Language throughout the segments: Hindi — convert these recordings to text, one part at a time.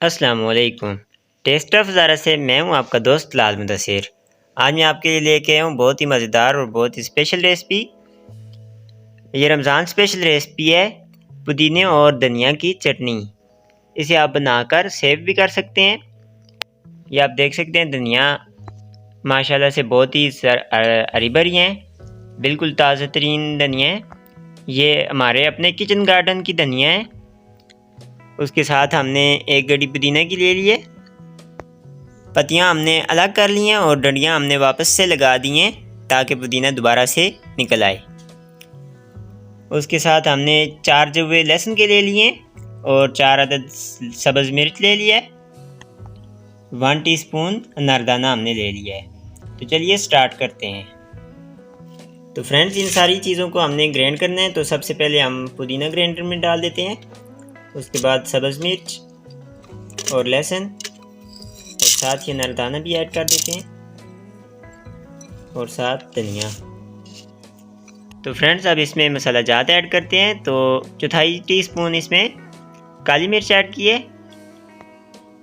अस्सलाम वालेकुम। टेस्ट ऑफ ज़ारा से मैं हूं आपका दोस्त लाल मुदस्सिर। आज मैं आपके लिए लेके आया हूँ बहुत ही मज़ेदार और बहुत ही स्पेशल रेसिपी। ये रमज़ान स्पेशल रेसिपी है पुदीने और धनिया की चटनी। इसे आप बनाकर सेव भी कर सकते हैं। ये आप देख सकते हैं धनिया माशाल्लाह से बहुत ही हरी भरी हैं, बिल्कुल ताज़ा तरीन धनिया है। ये हमारे अपने किचन गार्डन की धनिया है। उसके साथ हमने एक गड्डी पुदीना की ले ली है। पत्तियाँ हमने अलग कर ली हैं और डंडियाँ हमने वापस से लगा दी हैं ताकि पुदीना दोबारा से निकल आए। उसके साथ हमने 4 जवे लहसुन के ले लिए और 4 अदद सब्ज़ मिर्च ले लिया है। 1 टीस्पून अनारदाना हमने ले लिया है। तो चलिए स्टार्ट करते हैं। तो फ्रेंड्स, इन सारी चीज़ों को हमने ग्राइंड करना है। तो सबसे पहले हम पुदीना ग्राइंडर में डाल देते हैं, उसके बाद सब्ज़ मिर्च और लहसुन और साथ ही अनारदाना भी ऐड कर देते हैं और साथ धनिया। तो फ्रेंड्स, अब इसमें मसाला जात ऐड करते हैं। तो 1/4 टीस्पून इसमें काली मिर्च ऐड की है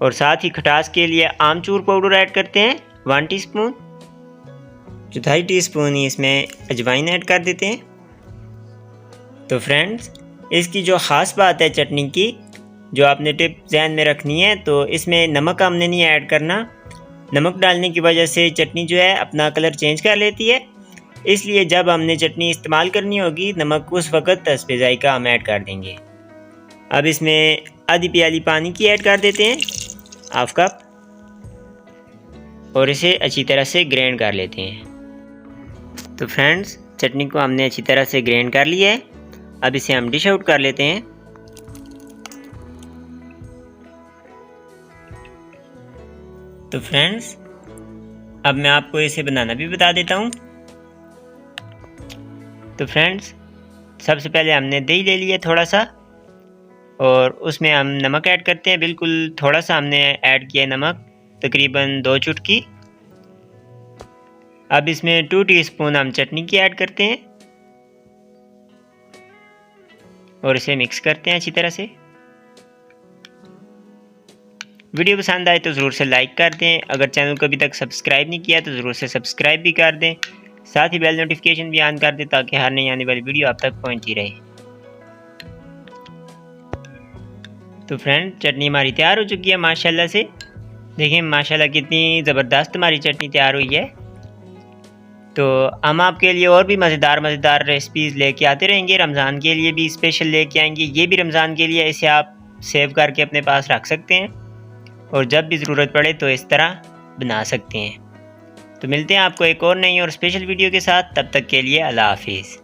और साथ ही खटास के लिए आमचूर पाउडर ऐड करते हैं 1 टीस्पून। 1/4 टीस्पून ही इसमें अजवाइन ऐड कर देते हैं। तो फ्रेंड्स, इसकी जो ख़ास बात है चटनी की, जो आपने टिप ध्यान में रखनी है, तो इसमें नमक हमने नहीं ऐड करना। नमक डालने की वजह से चटनी जो है अपना कलर चेंज कर लेती है, इसलिए जब हमने चटनी इस्तेमाल करनी होगी नमक उस वक़्त हस्बे ज़ायक़ा हम ऐड कर देंगे। अब इसमें आधी प्याली पानी की ऐड कर देते हैं, हाफ कप, और इसे अच्छी तरह से ग्राइंड कर लेते हैं। तो फ्रेंड्स, चटनी को हमने अच्छी तरह से ग्राइंड कर लिया है। अब इसे हम डिश आउट कर लेते हैं। तो फ्रेंड्स, अब मैं आपको इसे बनाना भी बता देता हूँ। तो फ्रेंड्स, सबसे पहले हमने दही ले लिया थोड़ा सा और उसमें हम नमक ऐड करते हैं। बिल्कुल थोड़ा सा हमने ऐड किया नमक, तकरीबन 2 चुटकी। अब इसमें 2 टीस्पून हम चटनी की ऐड करते हैं और इसे मिक्स करते हैं अच्छी तरह से। वीडियो पसंद आए तो ज़रूर से लाइक कर दें। अगर चैनल को अभी तक सब्सक्राइब नहीं किया तो ज़रूर से सब्सक्राइब भी कर दें। साथ ही बेल नोटिफिकेशन भी ऑन कर दें ताकि हर नई आने वाली वीडियो आप तक पहुंचती रहे। तो फ्रेंड, चटनी हमारी तैयार हो चुकी है माशाल्लाह से। देखिए माशाल्लाह कितनी ज़बरदस्त हमारी चटनी तैयार हुई है। तो हम आपके लिए और भी मज़ेदार रेसिपीज़ लेके आते रहेंगे। रमज़ान के लिए भी स्पेशल लेके आएंगे। ये भी रमज़ान के लिए, इसे आप सेव करके अपने पास रख सकते हैं और जब भी ज़रूरत पड़े तो इस तरह बना सकते हैं। तो मिलते हैं आपको एक और नई और स्पेशल वीडियो के साथ। तब तक के लिए अल्लाह हाफिज़।